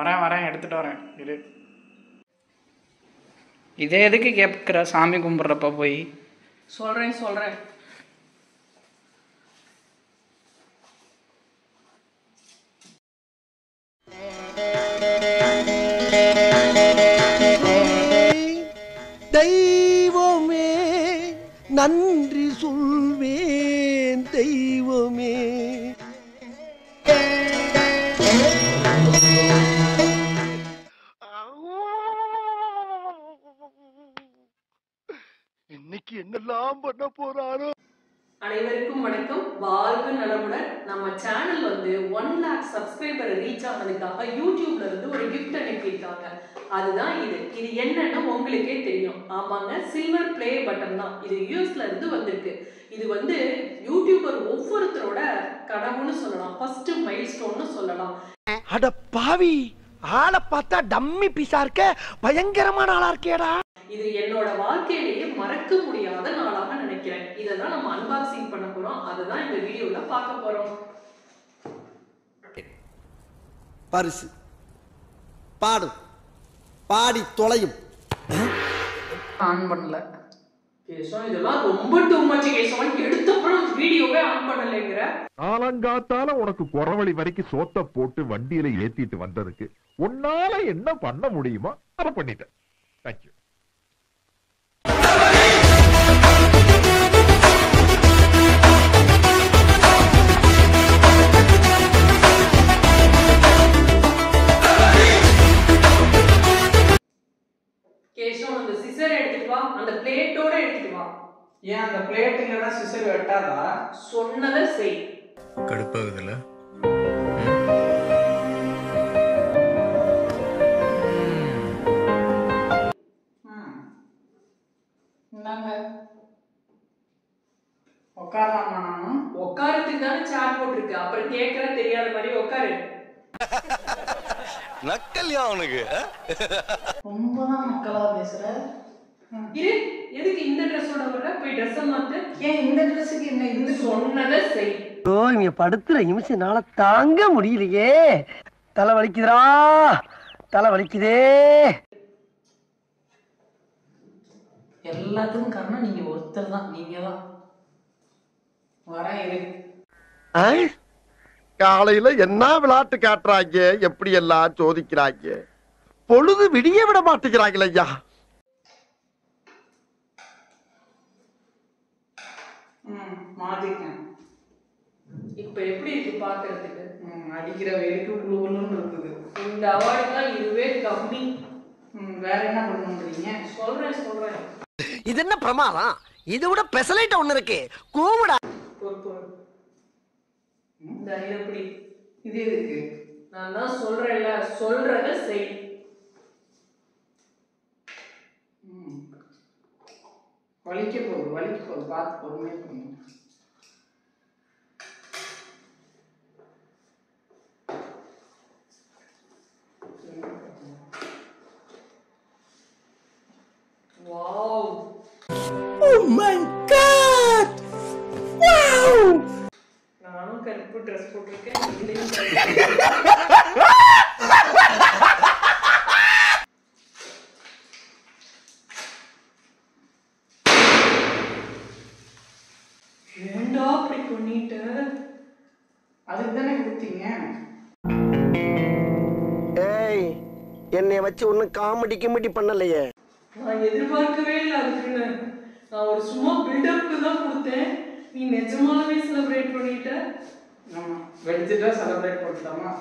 வரேன் எடுத்துகிட்டு வரேன் இரு. இதே எதுக்கு கேட்குற சாமி கும்பிட்றப்ப போய்? சொல்கிறேன். தெய்வமே நன்றி சொல்வேன் தெய்வமே. இன்னைக்கு என்னெல்லாம் பண்ண போறாரோ. அனைவருக்கும் வணக்கம். வாழ்க நலமுடன். நம்ம சேனல் 1 lakh சப்ஸ்கிரைபர் ரீச் ஆனதுக்காக யூடியூப்ல இருந்து ஒரு கிஃப்ட் அனுப்பியிருக்காங்க. அதுதான் இது என்னன்னு உங்களுக்கே தெரியும். ஆமாங்க, சில்வர் பிளே பட்டன் தான். இது யூஎஸ்ல இருந்து வந்திருக்கு. இது யூடியூபர் ஒவ்வொருத்தரோட கனவுன்னு சொல்லலாம், ஃபர்ஸ்ட் மைல்ஸ்டோன்னு சொல்லலாம். அட பாவி, ஆளை பார்த்தா டம்மி பீஸா இருக்க, பயங்கரமான ஆளா இருக்கேடா. இது என்னோட வாழ்க்கையிலேயே மறக்க முடியாத நாளாக நினைக்கிறேன். இததான் நம்ம அன்பாக்சிங் பண்ண போறோம். அதுதான் இந்த வீடியோல பார்க்க போறோம். பரிசு பாடும் பாடி தொலையும். ஆன் பண்ணல கேசவன், இதெல்லாம் ரொம்ப டூ மச் கேசவன். எடுத்தப்பறம் வீடியோவே ஆன் பண்ணலைங்கிற. காலங்காத்தால உனக்கு குறவழி வரைக்கும் சோத்த போட்டு வண்டியில ஏத்திட்டு வந்ததுக்கு உன்னால என்ன பண்ண முடியுமோ அதை பண்ணிட்டேன். தேங்க்யூ. கேசவன், அந்த சிசர் எடுத்துட்டு வா, அந்த பிளேட்டோட எடுத்துட்டு வா. ஏன் அந்த பிளேட் இல்லைன்னா சிசர் வெட்டாதா? சொன்னதை செய். கடுப்பாகுதுல்ல? என்னங்க உட்காரலாமா? நானும் உட்காரத்துக்கு தானே சேர் போட்டிருக்கு. அப்புறம் கேட்கற தெரியாத மாதிரி உட்காரு. நக்கல்யா அவனுக்கு. ரொம்பதான் மக்களா பேசுற. இரு, எதுக்கு இந்த ட்ரெஸ்ஸோட வர? போய் ட்ரெஸ் மாத்து. ஏன் இந்த ட்ரெஸ்ஸுக்கு என்ன? இந்த சொன்னதை செய். ஓ, இங்க படுத்துற நிமிஷம்னால தாங்க முடியலையே. தலை வலிக்குதுடா, தலை வலிக்குதே. எல்லாத்துக்கும் காரணம் நீங்க ஒருத்தர் தான். நீங்க தான் வரேன் இரு. காலையில என்ன விளையாட்டு காட்டுறாங்க, எப்படி எல்லாம் சோதிக்கிறாங்க. பொழுது விடிய விட மாட்டேங்கிறாங்களே ஐயா. மாத்திட்டேன். இப்ப எப்படி இருக்கு பாக்குறதுக்கு? அடிக்கிற வெயிலுக்கு குழுன்னு இருக்குது. இந்த அவார்டு தான் இதுவே கம்மி. வேற என்ன பண்ணுறீங்க? சொல்றேன். இது என்ன பிரமாதம்? இதை விட பெசலைட் ஒண்ணு இருக்கு, கூவுடா. பொறுப்பு. இந்த எப்படி? இது எதுக்கு? நான் தான் சொல்றேன்ல, சொல்றதை செய். வலிக்க போகுது பார்த்து பொறுமையா பண்ணுங்க. Wow, Oh my God! Wow! நானும் கருப்பு ட்ரெஸ் போட்டிருக்கேன். ஏண்டா அப்படி பண்ணிட்ட? அதுக்கு தானே கொடுத்தீங்க. ஏய், என்னை வச்சு ஒன்னும் காமெடி பண்ணலையே. நான் எதிர்பார்க்கவே இல்லை அதுக்குன்னு. நான் ஒரு சும்மா பில்டப்க்கு தான் கொடுத்தேன். நீ நிஜமாவே செலிப்ரேட் பண்ணிட்ட. ஆமா, வெடிச்சிட்டா செலிப்ரேட் பண்ணலாமா?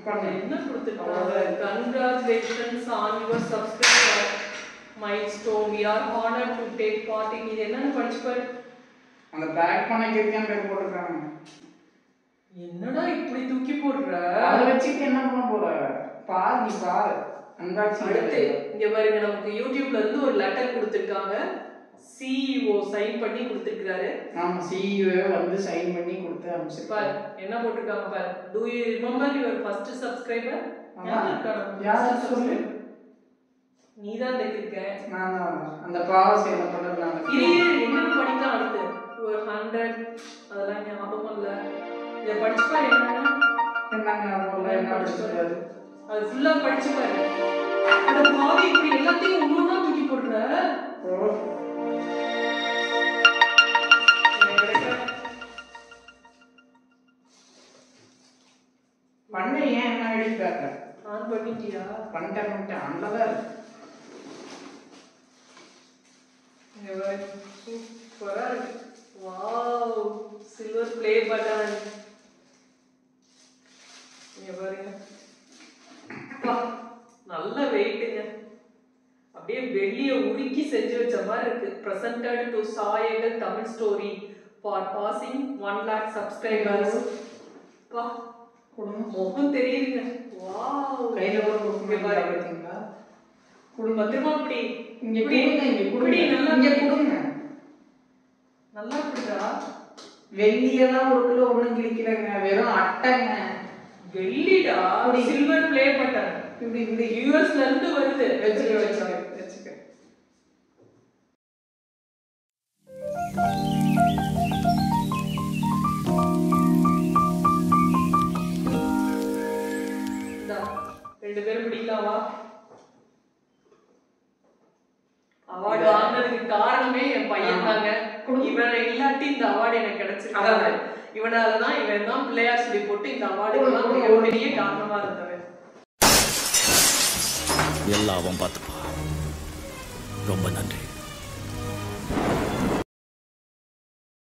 பண்ணு. என்ன கொடுத்துட்டாங்க? Congratulations on your subscriber milestone. We are honored to take part in. இது என்னன்னு படிச்சு பாரு. அந்த பேக் பண்ண கேட்காம பேர் போட்டுருக்காங்க. என்னடா இப்படி தூக்கி போடுற? அதை வச்சுட்டு என்ன பண்ண போற? நீ பாரு. அடுத்து இங்க பாருங்க, நமக்கு யூடியூப்ல இருந்து ஒரு லெட்டர் கொடுத்திருக்காங்க. CEO சைன் பண்ணி கொடுத்திருக்காரு. ஆமா, CEO சைன் பண்ணி கொடுத்து பாரு என்ன போட்டிருக்காங்க பாரு. Do you remember your first subscriber? யார் சொல்லு? நீதான் இருக்க. நான் அந்த பாவம் செய்ய பண்ணதுனால என்னன்னு படிக்கலாம். அடுத்து ஒரு 100 அதெல்லாம் ஞாபகம் இல்ல. இதை படிச்சு பாரு. என்னன்னா பண்ணாங்க அவங்க என்ன படிச்சிருக்காரு அது ஃபுல்லா படிச்சு பாரு. அட பாவி இப்படி எல்லாத்தையும் ஒண்ணா தூக்கி போடுற. பண்ண ஏன் என்ன அடிக்கிறாங்க ஆன் பண்ணிட்டியா? பண்ணிட்டேன் அங்கதான் சூப்பரா இருக்கு. Wow, silver play button. இங்க பாருங்க, நல்ல வெயிட்டுங்க. அப்படியே வெளிய உருக்கி செஞ்சு வச்ச மாதிரி இருக்கு. presented to சாயகல் Tamil story for passing 1 lakh subscribers. வா, முகம் தெரியுதுங்க. வாவ், கையில ஒரு பாத்தீங்களா? பத்திரமா அப்படி இங்க கொடுங்க, இங்க கொடுங்க, நல்லா இங்க கொடுங்க. நல்லா இருக்குடா. வெள்ளியெல்லாம் ஒரு கிலோ ஒண்ணும் கிழிக்கலங்க, வெறும் அட்டைங்க. வெள்ளிடா, சில்வர் ப்ளே பட்டன். இப்படி யூஎஸ்ல இருந்து வருது. வச்சுக்க. ரெண்டு பேரும் பிடிக்கலாமா? அவார்டு வாங்கினதுக்கு காரணமே என் பையன் தாங்க. இவன் இல்லாட்டி இந்த அவார்டு எனக்கு கிடைச்சிருக்காது. இவனாலதான் இவன் தான் பிள்ளையார் சொல்லி போட்டு இந்த அவார்டு பெரிய காரணமா இருந்தவன். எல்லாம் பார்த்துப்பா. ரொம்ப நன்றி.